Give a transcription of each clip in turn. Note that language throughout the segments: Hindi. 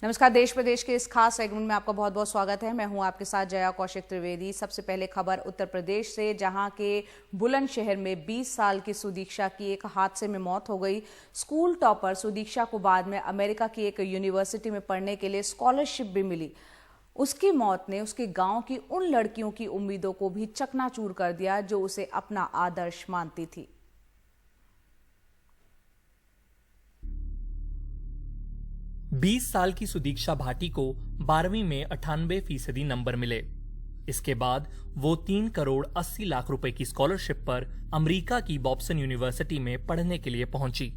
नमस्कार। देश प्रदेश के इस खास सेगमेंट में आपका बहुत बहुत स्वागत है। मैं हूं आपके साथ जया कौशिक त्रिवेदी। सबसे पहले खबर उत्तर प्रदेश से, जहां के बुलंदशहर में 20 साल की सुदीक्षा की एक हादसे में मौत हो गई। स्कूल टॉपर सुदीक्षा को बाद में अमेरिका की एक यूनिवर्सिटी में पढ़ने के लिए स्कॉलरशिप भी मिली। उसकी मौत ने उसके गांव की उन लड़कियों की उम्मीदों को भी चकनाचूर कर दिया जो उसे अपना आदर्श मानती थी। बीस साल की सुदीक्षा भाटी को 12वीं में 98% नंबर मिले। इसके बाद वो 3 करोड़ 80 लाख रुपए की स्कॉलरशिप पर अमेरिका की बॉब्सन यूनिवर्सिटी में पढ़ने के लिए पहुंची।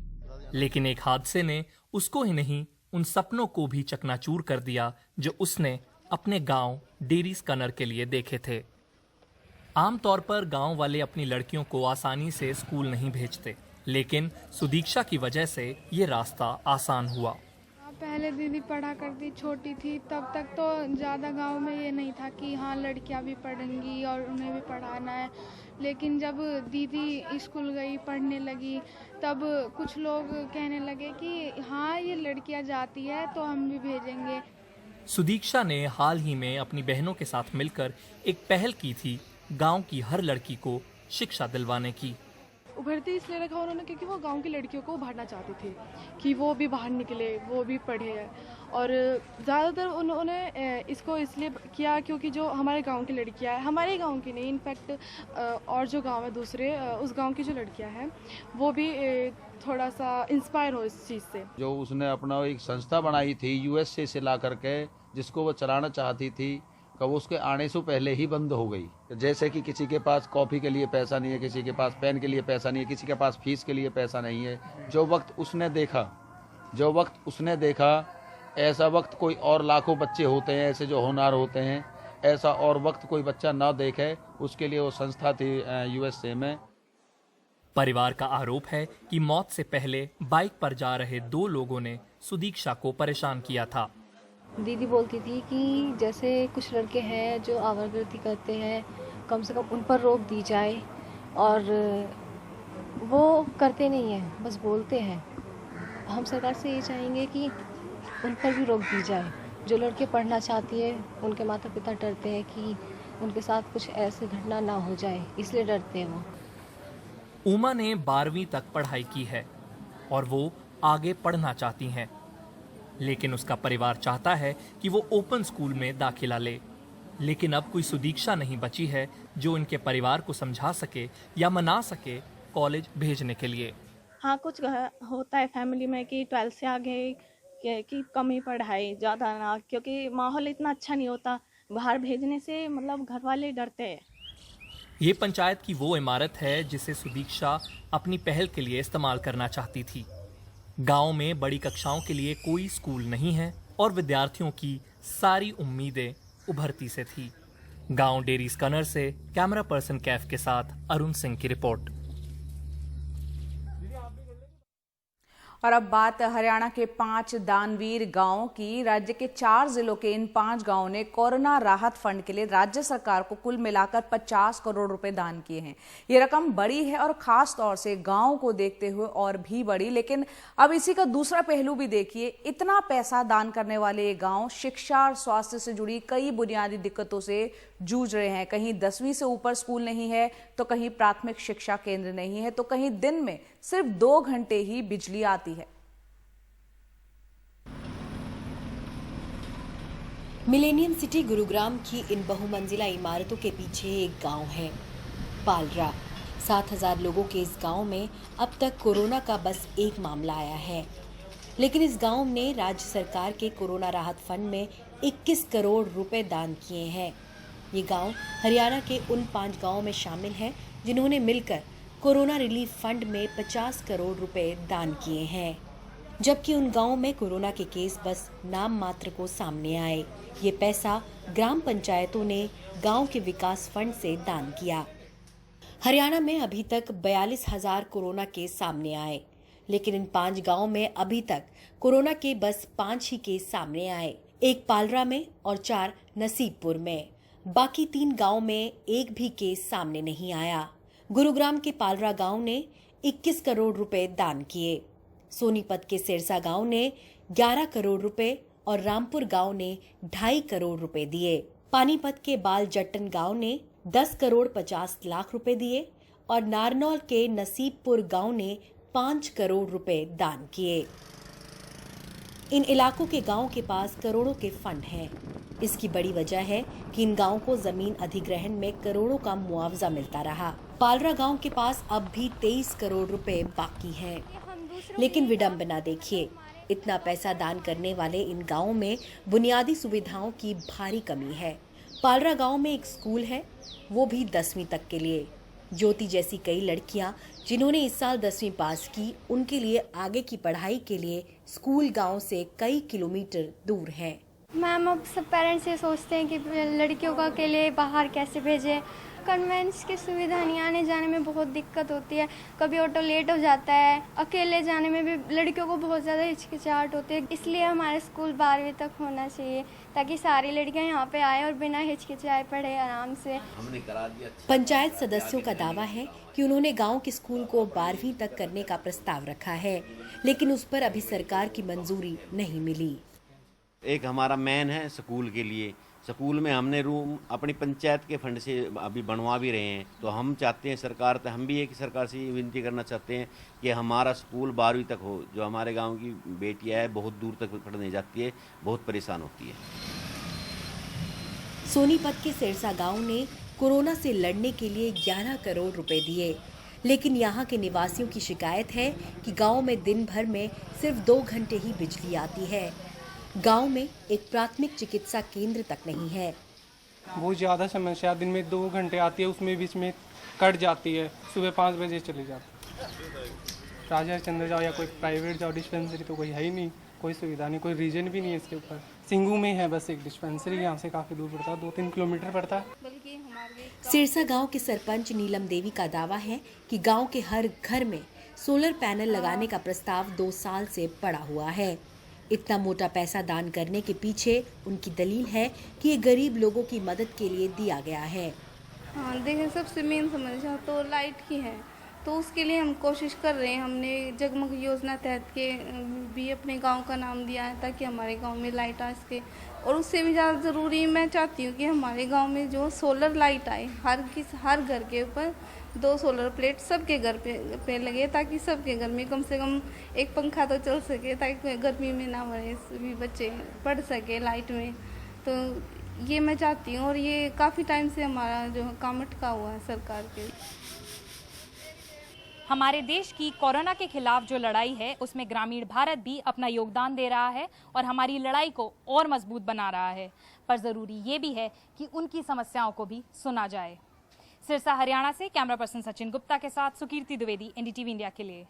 लेकिन एक हादसे ने उसको ही नहीं, उन सपनों को भी चकनाचूर कर दिया जो उसने अपने गांव डेरी स्कनर के लिए देखे थे। आमतौर पर गांव वाले अपनी लड़कियों को आसानी से स्कूल नहीं भेजते, लेकिन सुदीक्षा की वजह से ये रास्ता आसान हुआ। पहले दीदी पढ़ा करती, छोटी थी तब तक तो ज़्यादा गांव में ये नहीं था कि हाँ लड़कियां भी पढ़ेंगी और उन्हें भी पढ़ाना है। लेकिन जब दीदी स्कूल गई, पढ़ने लगी, तब कुछ लोग कहने लगे कि हाँ ये लड़कियां जाती है तो हम भी भेजेंगे। सुदीक्षा ने हाल ही में अपनी बहनों के साथ मिलकर एक पहल की थी गांव की हर लड़की को शिक्षा दिलवाने की। उभरती इसलिए रखा उन्होंने क्योंकि वो गांव की लड़कियों को उभारना चाहते थे कि वो भी बाहर निकले, वो भी पढ़े। और ज़्यादातर उन्होंने इसको इसलिए किया क्योंकि जो हमारे गांव की लड़कियां हैं, हमारे गांव की नहीं, इनफैक्ट और जो गांव है दूसरे, उस गांव की जो लड़कियां हैं वो भी थोड़ा सा इंस्पायर हो इस चीज़ से। जो उसने अपना एक संस्था बनाई थी यूएसए से ला करके, जिसको वो चलाना चाहती थी, कब उसके आने से पहले ही बंद हो गई। जैसे कि किसी के पास कॉफ़ी के लिए पैसा नहीं है, किसी के पास पेन के लिए पैसा नहीं है, किसी के पास फीस के लिए पैसा नहीं है। जो वक्त उसने देखा ऐसा वक्त कोई और लाखों बच्चे होते हैं ऐसे जो होनहार होते हैं, ऐसा और वक्त कोई बच्चा ना देखे, उसके लिए वो संस्था थी यूएसए में। परिवार का आरोप है कि मौत से पहले बाइक पर जा रहे 2 लोगों ने सुदीक्षा को परेशान किया था। दीदी बोलती थी कि जैसे कुछ लड़के हैं जो आवागर्दी करते हैं, कम से कम उन पर रोक दी जाए, और वो करते नहीं हैं, बस बोलते हैं। हम सरकार से ये चाहेंगे कि उन पर भी रोक दी जाए। जो लड़के पढ़ना चाहती है, उनके माता पिता डरते हैं कि उनके साथ कुछ ऐसी घटना ना हो जाए, इसलिए डरते हैं वो। उमा ने 12वीं तक पढ़ाई की है और वो आगे पढ़ना चाहती हैं, लेकिन उसका परिवार चाहता है कि वो ओपन स्कूल में दाखिला ले। लेकिन अब कोई सुदीक्षा नहीं बची है जो इनके परिवार को समझा सके या मना सके कॉलेज भेजने के लिए। हाँ, कुछ होता है फैमिली में कि 12th से आगे कि कम ही पढ़ाई, ज़्यादा ना, क्योंकि माहौल इतना अच्छा नहीं होता। बाहर भेजने से मतलब घर वाले डरते हैं। ये पंचायत की वो इमारत है जिसे सुदीक्षा अपनी पहल के लिए इस्तेमाल करना चाहती थी। गांव में बड़ी कक्षाओं के लिए कोई स्कूल नहीं है और विद्यार्थियों की सारी उम्मीदें उभरती से थी। गांव डेरी स्कनर से कैमरा पर्सन कैफ के साथ अरुण सिंह की रिपोर्ट। और अब बात हरियाणा के 5 दानवीर गांवों की। राज्य के 4 जिलों के इन 5 गांवों ने कोरोना राहत फंड के लिए राज्य सरकार को कुल मिलाकर 50 करोड़ रुपए दान किए हैं। ये रकम बड़ी है और खास तौर से गांव को देखते हुए और भी बड़ी। लेकिन अब इसी का दूसरा पहलू भी देखिए। इतना पैसा दान करने वाले ये गांव शिक्षा और स्वास्थ्य से जुड़ी कई बुनियादी दिक्कतों से जूझ रहे हैं। कहीं 10वीं से ऊपर स्कूल नहीं है, तो कहीं प्राथमिक शिक्षा केंद्र नहीं है, तो कहीं दिन में सिर्फ 2 घंटे ही बिजली आती है। मिलेनियम सिटी गुरुग्राम की इन बहुमंजिला इमारतों के पीछे एक गांव है, पालरा। 7,000 लोगों के इस गांव में अब तक कोरोना का बस एक मामला आया है। लेकिन इस गांव ने राज्य सरकार के कोरोना राहत फंड में 21 करोड़ रुपए दान किए हैं। ये गांव हरियाणा के उन 5 गांवों में शामिल हैं जिन्होंने मिलकर कोरोना रिलीफ फंड में 50 करोड़ रुपए दान किए हैं। जबकि उन गांवों में कोरोना के केस बस नाम मात्र को सामने आए। ये पैसा ग्राम पंचायतों ने गांव के विकास फंड से दान किया। हरियाणा में अभी तक 42,000 कोरोना केस सामने आए, लेकिन इन 5 गांवों में अभी तक कोरोना के बस 5 ही केस सामने आए। एक पालरा में और 4 नसीबपुर में। बाकी 3 गांव में एक भी केस सामने नहीं आया। गुरुग्राम के पालरा गांव ने 21 करोड़ रुपए दान किए। सोनीपत के सिरसा गांव ने 11 करोड़ रुपए और रामपुर गांव ने 2.5 करोड़ रुपए दिए। पानीपत के बाल जट्टन गांव ने 10 करोड़ 50 लाख रुपए दिए और नारनौल के नसीबपुर गांव ने 5 करोड़ रुपए दान किए। इन इलाकों के गांव के पास करोड़ों के फंड हैं। इसकी बड़ी वजह है कि इन गांवों को जमीन अधिग्रहण में करोड़ों का मुआवजा मिलता रहा। पालरा गांव के पास अब भी 23 करोड़ रुपए बाकी हैं। लेकिन विडंबना देखिए, इतना पैसा दान करने वाले इन गांवों में बुनियादी सुविधाओं की भारी कमी है। पालरा गांव में एक स्कूल है, वो भी 10वीं तक के लिए। ज्योति जैसी कई लड़कियां जिन्होंने इस साल 10वीं पास की, उनके लिए आगे की पढ़ाई के लिए स्कूल गांव से कई किलोमीटर दूर है। मैम, अब सब पेरेंट्स ये सोचते हैं कि लड़कियों को अकेले बाहर कैसे भेजें। कन्वेंस की सुविधा नहीं, आने जाने में बहुत दिक्कत होती है। कभी ऑटो लेट हो जाता है, अकेले जाने में भी लड़कियों को बहुत ज़्यादा हिचकिचाहट होती है। इसलिए हमारा स्कूल 12वीं तक होना चाहिए ताकि सारी लड़कियां यहाँ पे आए और बिना हिचकिचाए पढ़े आराम से। हमने करा दिया। पंचायत सदस्यों का दावा है कि उन्होंने गांव के स्कूल को 12वीं तक करने का प्रस्ताव रखा है, लेकिन उस पर अभी सरकार की मंजूरी नहीं मिली। एक हमारा मैन है स्कूल के लिए, स्कूल में हमने रूम अपनी पंचायत के फंड से अभी बनवा भी रहे हैं। तो हम चाहते हैं सरकार, तो हम भी एक सरकार से विनती करना चाहते हैं कि हमारा स्कूल 12वीं तक हो। जो हमारे गांव की बेटियां है बहुत दूर तक पढ़ने जाती है, बहुत परेशान होती है। सोनीपत के सिरसा गांव ने कोरोना से लड़ने के लिए 11 करोड़ रुपए दिए, लेकिन यहाँ के निवासियों की शिकायत है कि गांव में दिन भर में सिर्फ 2 घंटे ही बिजली आती है। गांव में एक प्राथमिक चिकित्सा केंद्र तक नहीं है। बहुत ज़्यादा समस्या, दिन में 2 घंटे आती है, उसमें बीच में कट जाती है। सुबह 5 बजे चली जाती है। राजा चंद्र जाओ या कोई प्राइवेट जाओ, डिस्पेंसरी तो कोई है ही नहीं, कोई सुविधा नहीं, कोई रीजन भी नहीं है इसके ऊपर। सिंगू में है बस एक डिस्पेंसरी, यहाँ से काफ़ी दूर पड़ता है, 2-3 किलोमीटर पड़ता है। सिरसा गांव के सरपंच नीलम देवी का दावा है कि गांव के हर घर में सोलर पैनल लगाने का प्रस्ताव 2 साल से पड़ा हुआ है। इतना मोटा पैसा दान करने के पीछे उनकी दलील है कि ये गरीब लोगों की मदद के लिए दिया गया है। हाँ, देखिए, सबसे मेन समस्या तो लाइट की है, तो उसके लिए हम कोशिश कर रहे हैं। हमने जगमग योजना तहत के भी अपने गांव का नाम दिया है ताकि हमारे गांव में लाइट आ सके। और उससे भी ज़्यादा ज़रूरी मैं चाहती हूँ कि हमारे गांव में जो सोलर लाइट आए, हर घर के ऊपर 2 सोलर प्लेट सबके घर पे लगे, ताकि सबके घर में कम से कम एक पंखा तो चल सके, ताकि गर्मी में ना मरे, सभी बच्चे पढ़ सके लाइट में। तो ये मैं चाहती हूँ, और ये काफ़ी टाइम से हमारा जो काम अटका हुआ है सरकार के। हमारे देश की कोरोना के खिलाफ जो लड़ाई है उसमें ग्रामीण भारत भी अपना योगदान दे रहा है और हमारी लड़ाई को और मजबूत बना रहा है। पर ज़रूरी ये भी है कि उनकी समस्याओं को भी सुना जाए। सिरसा हरियाणा से कैमरा पर्सन सचिन गुप्ता के साथ सुकीर्ति द्विवेदी, एनडीटीवी इंडिया के लिए।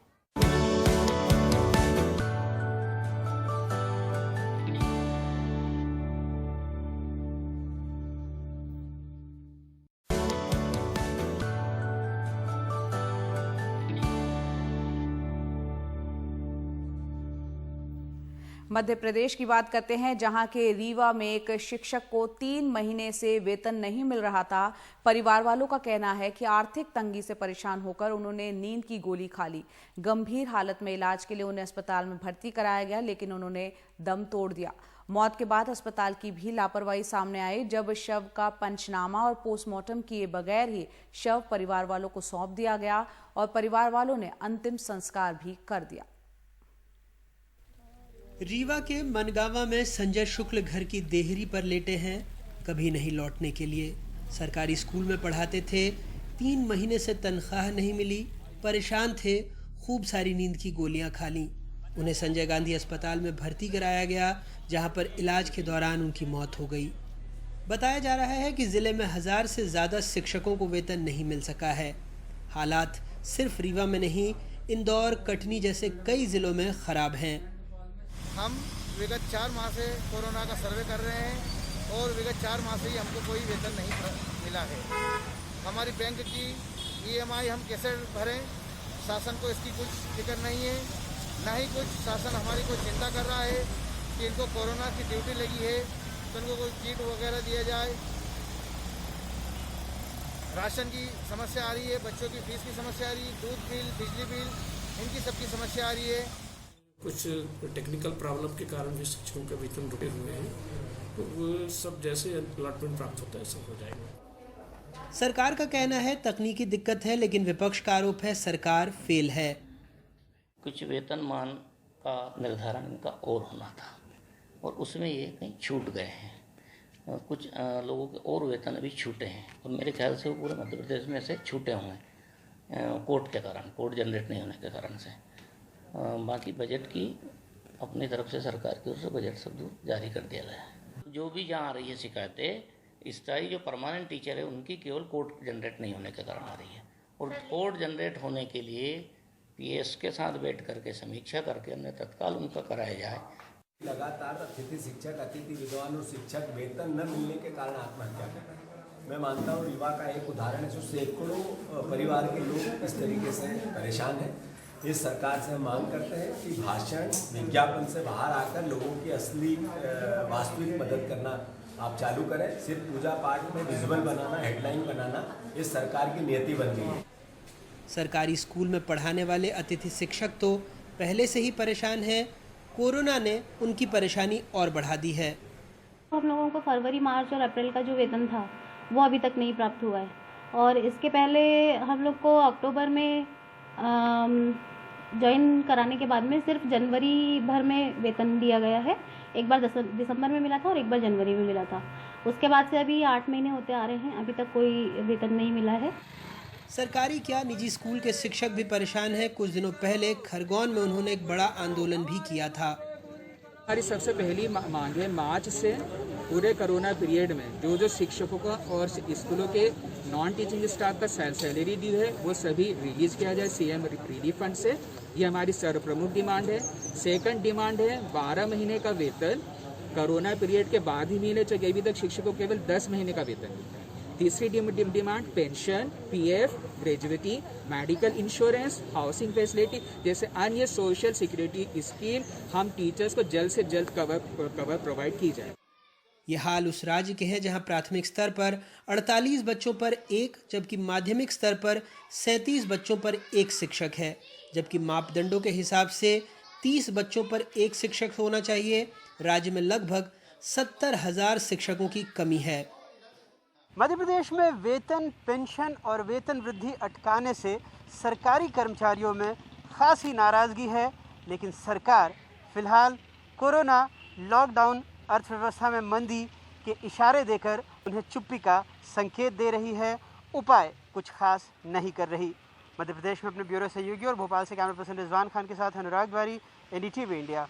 मध्य प्रदेश की बात करते हैं, जहां के रीवा में एक शिक्षक को 3 महीने से वेतन नहीं मिल रहा था। परिवार वालों का कहना है कि आर्थिक तंगी से परेशान होकर उन्होंने नींद की गोली खा ली। गंभीर हालत में इलाज के लिए उन्हें अस्पताल में भर्ती कराया गया, लेकिन उन्होंने दम तोड़ दिया। मौत के बाद अस्पताल की भी लापरवाही सामने आई, जब शव का पंचनामा और पोस्टमार्टम किए बगैर ही शव परिवार वालों को सौंप दिया गया और परिवार वालों ने अंतिम संस्कार भी कर दिया। रीवा के मनगावा में संजय शुक्ल घर की देहरी पर लेटे हैं, कभी नहीं लौटने के लिए। सरकारी स्कूल में पढ़ाते थे, 3 महीने से तनख्वाह नहीं मिली, परेशान थे, खूब सारी नींद की गोलियां खा लीं। उन्हें संजय गांधी अस्पताल में भर्ती कराया गया, जहां पर इलाज के दौरान उनकी मौत हो गई। बताया जा रहा है कि जिले में 1000 से ज़्यादा शिक्षकों को वेतन नहीं मिल सका है। हालात सिर्फ रीवा में नहीं, इंदौर, कटनी जैसे कई जिलों में ख़राब हैं। हम विगत 4 माह से कोरोना का सर्वे कर रहे हैं और विगत 4 माह से ही हमको कोई वेतन नहीं मिला है। हमारी बैंक की EMI हम कैसे भरें, शासन को इसकी कुछ फिक्र नहीं है, ना ही कुछ शासन हमारी कोई चिंता कर रहा है कि इनको कोरोना की ड्यूटी लगी है तो इनको कोई किट वगैरह दिया जाए। राशन की समस्या आ रही है, बच्चों की फीस की समस्या आ रही है, दूध बिल, बिजली बिल, इनकी सबकी समस्या आ रही है। कुछ टेक्निकल प्रॉब्लम के कारण भी शिक्षकों के वेतन रुके हुए हैं, तो वो सब जैसे अलॉटमेंट प्राप्त होता है सब हो जाएगा। सरकार का कहना है तकनीकी दिक्कत है, लेकिन विपक्ष का आरोप है सरकार फेल है। कुछ वेतनमान का निर्धारण इनका और होना था और उसमें ये कहीं छूट गए हैं। कुछ लोगों के और वेतन अभी छूटे हैं और मेरे ख्याल से वो पूरे मध्य प्रदेश में से छूटे हुए हैं कोर्ट के कारण, कोर्ट जनरेट नहीं होने के कारण से। बाकी बजट की अपनी तरफ से सरकार की ओर से बजट सब जारी कर दिया गया है। जो भी जहाँ आ रही है शिकायतें, स्थायी जो परमानेंट टीचर है उनकी केवल कोर्ट जनरेट नहीं होने के कारण आ रही है और कोर्ट जनरेट होने के लिए पीएस के साथ बैठ करके समीक्षा करके उन्हें तत्काल उनका कराया जाए। लगातार अतिथि शिक्षक, अतिथि विद्वान और शिक्षक वेतन न मिलने के कारण आत्महत्या कर रहे हैं। मैं मानता हूँ रीवा का एक उदाहरण है, जो सैकड़ों परिवार के लोग इस तरीके से परेशान हैं। इस सरकार से हम मांग करते हैं कि भाषण विज्ञापन से बाहर आकर लोगों की असली वास्तविक मदद करना आप चालू करें। सिर्फ पूजा पाठ में विजुअल बनाना, हेडलाइन बनाना इस सरकार की नियति बन गई है। सरकारी स्कूल में पढ़ाने वाले अतिथि शिक्षक तो पहले से ही परेशान हैं, कोरोना ने उनकी परेशानी और बढ़ा दी है। हम लोगों को फरवरी, मार्च और अप्रैल का जो वेतन था वो अभी तक नहीं प्राप्त हुआ है और इसके पहले हम लोग को अक्टूबर में ज्वाइन कराने के बाद में सिर्फ जनवरी भर में वेतन दिया गया है। एक बार दिसंबर में मिला था और एक बार जनवरी में मिला था। उसके बाद से अभी 8 महीने होते आ रहे हैं, अभी तक कोई वेतन नहीं मिला है। सरकारी क्या निजी स्कूल के शिक्षक भी परेशान हैं। कुछ दिनों पहले खरगोन में उन्होंने एक बड़ा आंदोलन भी किया था। हमारी सबसे पहली मांग है, मार्च से पूरे कोरोना पीरियड में जो शिक्षकों का और स्कूलों के नॉन टीचिंग स्टाफ का सैलरी ड्यू है वो सभी रिलीज किया जाए सीएम रिलीफ फंड से। ये हमारी सर्वप्रमुख डिमांड है। सेकंड डिमांड है 12 महीने का वेतन कोरोना पीरियड के बाद ही मिलने चाहिए। अभी तक शिक्षकों को केवल 10 महीने का वेतन मिलता है। तीसरी demand pension, PF, gratuity, medical insurance, housing facility जैसे अन्य सोशल सिक्योरिटी स्कीम हम टीचर्स को जल्द से जल्द कवर प्रोवाइड की जाए। ये हाल उस राज्य के हैं जहां प्राथमिक स्तर पर 48 बच्चों पर 1 जबकि माध्यमिक स्तर पर 37 बच्चों पर 1 शिक्षक है, जबकि मापदंडों के हिसाब से 30 बच्चों पर 1 शिक्षक होना चाहिए। राज्य में लगभग 70,000 शिक्षकों की कमी है। मध्य प्रदेश में वेतन, पेंशन और वेतन वृद्धि अटकाने से सरकारी कर्मचारियों में खासी नाराज़गी है, लेकिन सरकार फिलहाल कोरोना, लॉकडाउन, अर्थव्यवस्था में मंदी के इशारे देकर उन्हें चुप्पी का संकेत दे रही है, उपाय कुछ खास नहीं कर रही। मध्य प्रदेश में अपने ब्यूरो सहयोगी और भोपाल से कैमरा पर्सन रिजवान खान के साथ अनुराग द्वारी, एनडीटीवी इंडिया।